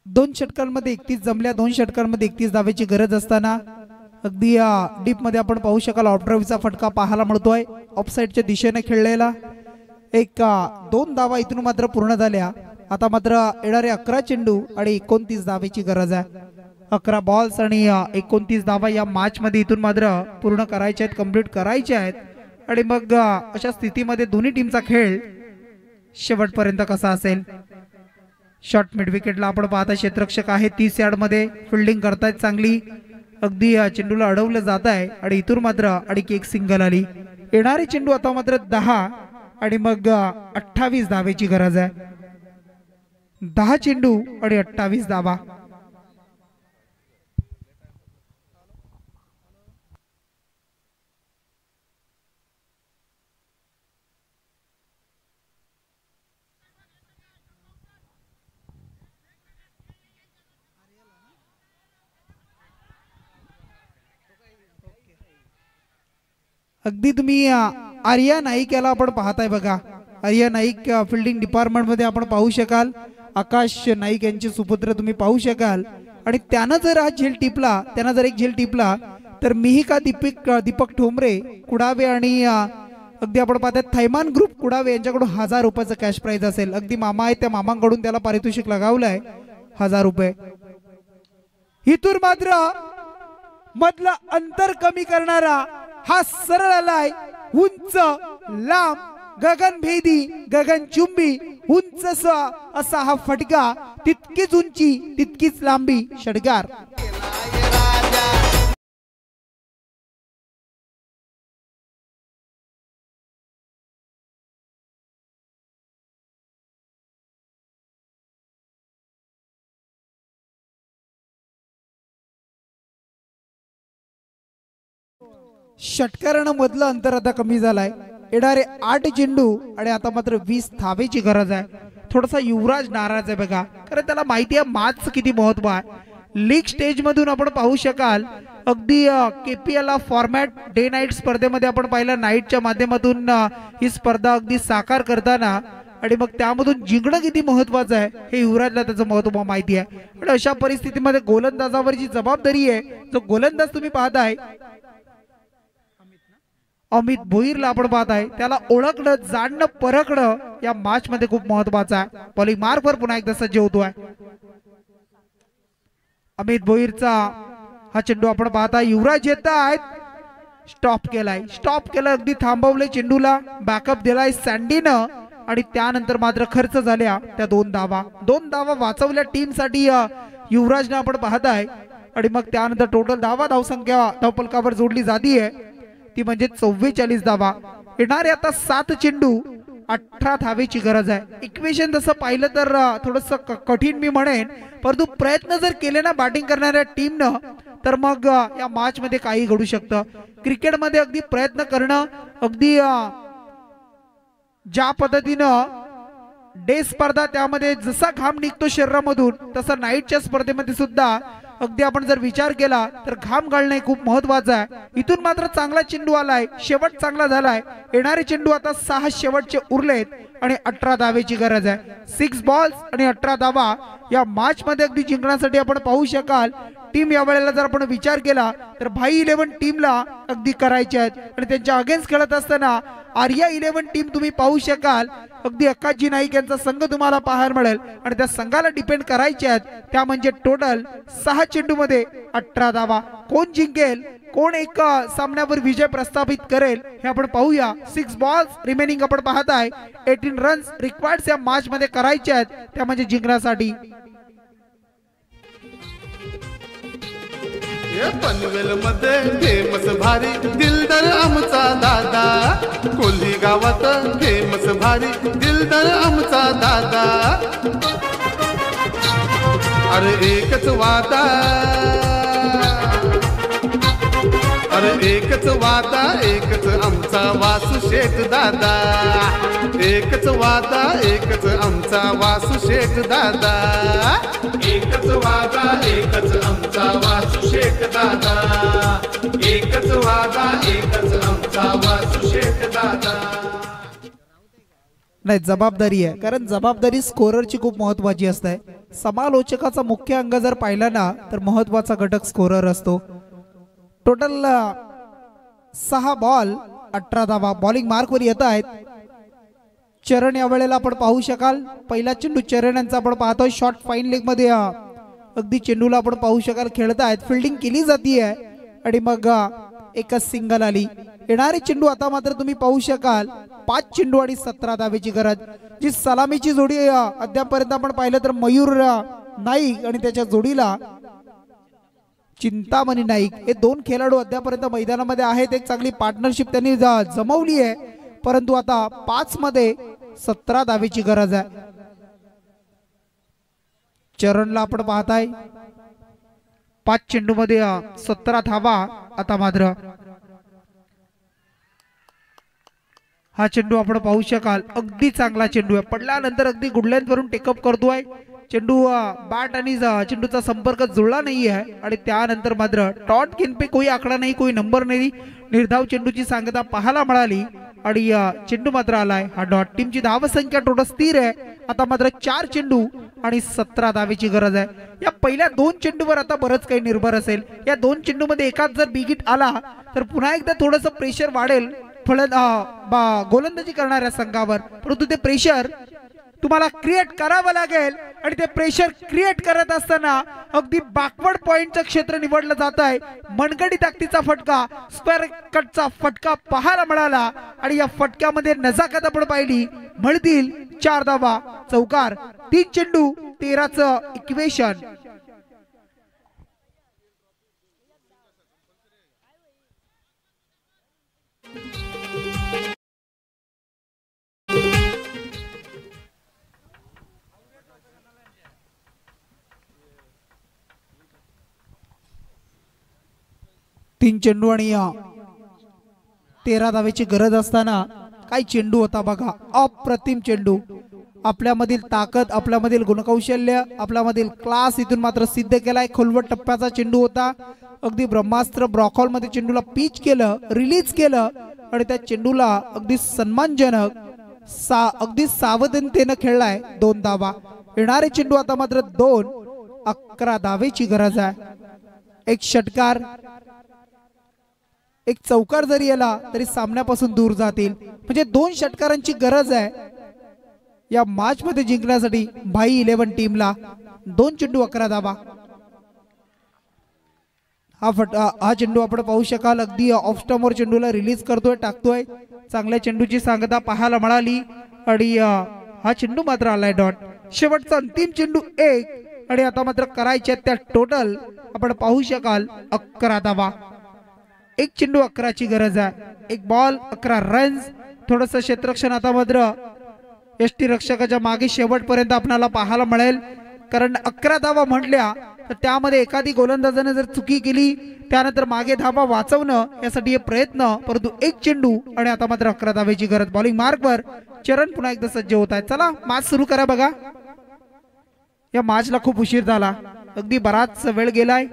दोन षटकांमध्ये 31 जमल्या 2 षटकांमध्ये 31 धावेची गरज असताना अगदी डीप मध्ये आपण पाहू शकाल ऑफड्राईव्हचा फटका पाहायला मिळतोय ऑफसाईडच्या दिशेने खेळलेला एक 2 धावा इथून मात्र पूर्ण झाल्या आता मात्र येणारे 11 चेंडू आणि 29 धावेची गरज आहे 11 बॉल्स आणि 29 धावा या मॅच मध्ये इथून मात्र पूर्ण करायचे आहेत कंप्लीट करायचे आहेत आणि मग अशा स्थितीमध्ये दोन्ही टीमचा खेळ शेवटपर्यंत कसा असेल शॉर्ट मिड विकेटला आपण पाहता क्षेत्ररक्षक आहे 30 यार्ड मध्ये फिल्डिंग करतायत चांगली अगदी चेंडूला अडवलं जात आहे आणि इथून मात्र आणखी एक सिंगल आली येणारे चेंडू आता मात्र 10 आणि मग 28 धावेची गरज आहे 10 चेंडू आणि 28 धावा. अगदी तुम्ही आर्या नाईक याला आपण पाहताय बघा. आर्या नाईक फिल्डिंग डिपार्टमेंट मध्ये आपण पाहू शकाल. आकाश नाईक यांचे सुपुत्र तुम्ही पाहू शकाल. आणि त्यानं जर हा झेल टिपला, त्यानं जर एक झेल टिपला तर मीही का दीपक ठोंबरे कुडावे आणि अगदी आपण पाहताय थैमान ग्रुप कुडावे यांच्याकडून 1000 रुपयाचं कॅश प्राइज असेल. अगदी मामा आहे त्या मामांकडून त्याला पारितोषिक लगावलंय 1000 रुपये. इथून मात्र मधलं अंतर कमी करणारा हा सरळ आलाय. उंच लांब गगनभेदी गगनचुंबी उंच असा हा फटका. तितकीच उंची तितकीच लांबी षटकार. षटकारानं मधलं अंतर आता कमी झालंय. येणारे 8 चेंडू आणि आता मात्र 20 धावेची गरज आहे. थोडासा युवराज नाराज आहे बघा, कारण त्याला माहिती आहे मॅचचं किती महत्व आहे. लीग स्टेज मधून आपण पाहू शकाल अगदी KPL फॉर्मॅट डे नाईट स्पर्धेमध्ये आपण पाहिलं नाईटच्या माध्यमातून ही स्पर्धा अगदी साकार करताना आणि मग त्यामधून जिंकणं किती महत्वाचं आहे हे युवराजला त्याचं महत्व माहिती आहे. आणि अशा परिस्थितीमध्ये गोलंदाजावर जी जबाबदारी आहे, जो गोलंदाज तुम्ही पाहताय अमित भोईरला आपण पाहत आहे, त्याला ओळखणं जाणणं परखणं या मॅच मध्ये खूप महत्वाचं आहे. बॉलिंग मार्कवर पुन्हा एकदा सज्ज होतोय अमित भोईरचा हा चेंडू आपण पाहताय. युवराज येत आहेत, स्टॉप केलं अगदी थांबवले चेंडूला. बॅकअप दिलाय सँडीनं आणि त्यानंतर मात्र खर्च झाल्या त्या 2 धावा वाचवल्या टीम साठी युवराजने आपण पाहताय. आणि मग त्यानंतर टोटल धावसंख्या धावपलकावर जोडली जातीये ती म्हणजे 44 धावा. येणारे आता 7 चेंडू 18 धावेची गरज आहे. इक्वेशन तसं पाहिलं तर थोडस कठीण मी म्हणेन, परंतु प्रयत्न जर केले ना बॅटिंग करणाऱ्या टीमनं तर मग या मॅच मध्ये काही घडू शकतं. क्रिकेटमध्ये अगदी प्रयत्न करणं, अगदी ज्या पद्धतीनं डे स्पर्धा त्यामध्ये जसा घाम निघतो शरीरामधून तसा नाईटच्या स्पर्धेमध्ये सुद्धा अगदी आपण जर विचार केला तर घाम गाळणे खूप महत्वाचं आहे. इथून मात्र चांगला चेंडू आलाय, शेवट चांगला झालाय. येणारे चेंडू आता 6 शेवटचे उरलेत आणि 18 धावेची गरज आहे. 6 बॉल्स आणि 18 धावा या मॅच मध्ये अगदी जिंकण्यासाठी आपण पाहू शकाल. टीम या वेळेला जर आपण विचार केला तर भाई 11 टीमला अगदी करायचे आहेत आणि त्यांच्या अगेन्स्ट खेळत असताना आर्या 11 टीम तुम्ही पाहू शकाल. अगदी अक्काजी नाईक यांचा संघ तुम्हाला पाहायला मिळेल आणि त्या संघाला डिपेंड करायचे आहेत. त्या म्हणजे टोटल 6 चेंडू मध्ये 18 धावा. कोण जिंकेल, कोण एक सामन्यावर विजय प्रस्थापित करेल हे आपण पाहूया. 6 बॉल्स रिमेनिंग आपण पाहताय. 18 रन्स रिक्वायर्ड या मॅच मध्ये करायचे आहेत, त्या म्हणजे जिंकण्यासाठी. पनवेल मध्ये फेमस भारी दिलदार आमचा दादा. कोल्ही गावात फेमस भारी दिलदार आमचा दादा. अरे एकच वादा, अरे एकच वादा, एकच आमचा वासू शेठ दादा. एकच वादा, एकच आमचा वासू शेठ दादा. एकच वादा, एकच आमचा वासू शेठ दादा. एकच वादा, एकच आमचा वासू शेठ दादा. नाही, जबाबदारी आहे, कारण जबाबदारी स्कोररची खूप महत्वाची असते. समालोचकाचा मुख्य अंग जर पाहिला ना तर महत्वाचा घटक स्कोरर असतो. टोटल 6 बॉल 18 धावा. बॉलिंग मार्कवर येत आहेत चरण. या वेळेला आपण पाहू शकाल पहिला चेंडू चरण यांचा आपण पाहतोय. शॉर्ट फाईन लेग मध्ये अगदी चेंडूला आपण पाहू शकाल खेळतायत. फिल्डिंग केली जातीये आणि मग एकच सिंगल आली. येणारे चेंडू आता मात्र तुम्ही पाहू शकाल 5 चेंडू आणि 17 धावेची गरज. जी सलामीची जोडी अद्यापर्यंत आपण पाहिलं तर मयूर नाईक आणि त्याच्या जोडीला चिंतामणी नाईक हे 2 खेळाडू अद्यापर्यंत मैदानामध्ये आहेत. एक चांगली पार्टनरशिप त्यांनी जमवली आहे, परंतु आता 5 मध्ये 17 धावेची गरज आहे. चरणला आपण पाहताय 5 चेंडूमध्ये 17 धावा. आता मात्र हा चेंडू आपण पाहू शकाल अगदी चांगला चेंडू आहे. पडल्यानंतर अगदी गुडलँड वरून टेकअप करतोय चेंडू. बॅट आणि चेंडूचा संपर्क जुळला नाही आहे आणि त्यानंतर मात्र टॉट किन पे कोई आकडा नाही, कोई नंबर नाही. निर्धाव चेंडूची सांगता पाहायला मिळाली आणि चेंडू मात्र आलाय हा डॉट. टीमची धावसंख्या टोटल स्थिर आहे. आता मात्र 4 चेंडू आणि 17 धावेची गरज आहे. या पहिल्या 2 चेंडूवर आता बरंच काही निर्भर असेल. या 2 चेंडूमध्ये एकाच जर बिगिट आला तर पुन्हा एकदा थोडंसं प्रेशर वाढेल गोलंदाजी करणाऱ्या संघावर. परंतु ते प्रेशर तुम्हाला क्रिएट करावं लागेल आणि ते प्रेशर क्रिएट करत असताना अगदी बॅकवर्ड पॉइंटचं क्षेत्र निवडलं जात आहे. मनगडी ताकदीचा फटका, स्क्वेअर कटचा फटका पाहायला मिळाला आणि या फटक्यामध्ये नजाकत आपण पाहिली. मिळतील 4 धावा. चौकार 3 चेंडू 13चं इक्वेशन. तीन चेंडू आणि 13 धावेची गरज असताना काय चेंडू होता बघा. अप्रतिम चेंडू. आपल्यामधील ताकद, आपल्यामधील गुणकौशल्य, आपल्यामधील क्लास इथून मात्र सिद्ध केलाय. खोलवट टप्प्याचा चेंडू होता. अगदी ब्रह्मास्त्र ब्रॉकॉल मध्ये चेंडूला पिच केलं, रिलीज केलं आणि त्या चेंडूला अगदी सन्मानजनक अगदी सावधानतेने खेळलाय. 2 धावा. येणारे चेंडू आता मात्र 2. 11 धावेची गरज आहे. एक षटकार, एक चौकार जरी आला तरी सामन्यापासून दूर जातील. म्हणजे 2 षटकारांची गरज आहे या मॅच मध्ये जिंकण्यासाठी भाई 11 टीमला. 2 चेंडू 11 धावा. हा चेंडू आपण पाहू शकाल अगदी ऑफ स्टंपवर चेंडूला रिलीज करतोय, टाकतोय. चांगल्या चेंडूची सांगता पाहायला मिळाली आणि हा चेंडू मात्र आलाय डॉट. शेवटचा अंतिम चेंडू 1 आणि आता मात्र करायचे त्या टोटल आपण पाहू शकाल 11 धावा. एक चेंडू 11ची गरज आहे. एक बॉल 11 रन्स. थोडस क्षेत्ररक्षण आता मात्र यष्टी रक्षकाच्या मागे शेवटपर्यंत आपल्याला पाहायला मिळेल. कारण 11 धावा म्हटल्या तर त्यामध्ये एखादी गोलंदाजाने जर चुकी केली त्यानंतर मागे धावा वाचवणं यासाठी हे प्रयत्न. परंतु एक चेंडू आणि आता मात्र 11 धावेची गरज. बॉलिंग मार्कवर चरण पुन्हा एकदा सज्ज होत आहे. चला मॅच सुरू करा. बघा या मॅचला खूप उशीर झाला, अगदी बराच वेळ गेलाय.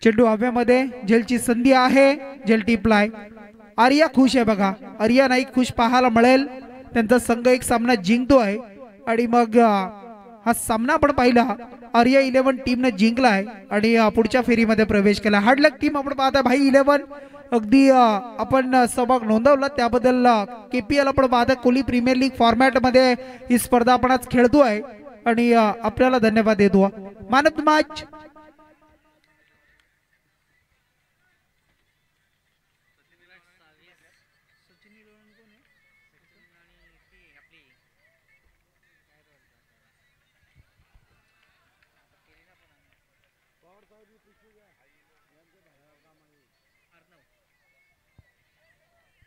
चेंडू हवेमध्ये, झेलची संधी आहे, झेल टिपलाय. आर्या खुश आहे बघा. आर्या नाईक खुश पाहायला मिळेल. त्यांचा संघ एक सामना जिंकतोय आणि मग हा सामना आपण पाहिला आर्या 11 टीमने जिंकलाय आणि पुढच्या फेरीमध्ये प्रवेश केला. हार्डलक टीम आपण पाहता भाई 11. अगदी आपण सहभाग नोंदवला त्याबद्दल KPL आपण पाहता कोहली प्रीमियर लीग फॉर्मॅट मध्ये ही स्पर्धा आपण आज खेळतोय आणि आपल्याला धन्यवाद देतो. मॅन ऑफ द मॅच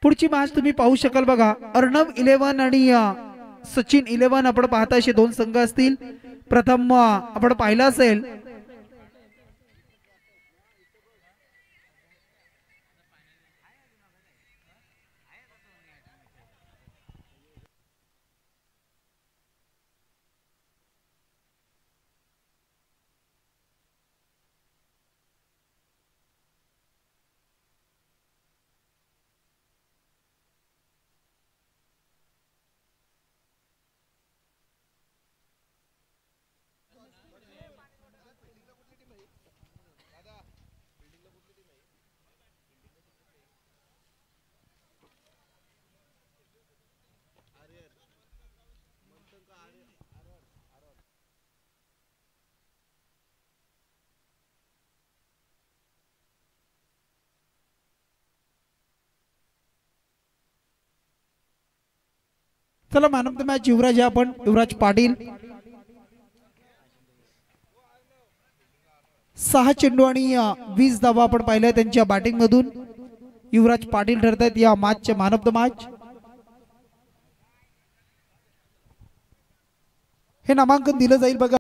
पुढची मॅच तुम्ही पाहू शकाल बघा. अर्णव 11 आणि सचिन 11 आपण पाहता असे 2 संघ असतील. प्रथम आपण पाहिलं असेल चला मॅन ऑफ द मॅच युवराज आहे आपण. युवराज पाटील 6 चेंडू आणि 20 धावा आपण पाहिल्या त्यांच्या बॅटिंग मधून. युवराज पाटील ठरतात या मॅचचे मॅन ऑफ द मॅच. हे नामांकन दिलं जाईल बघा.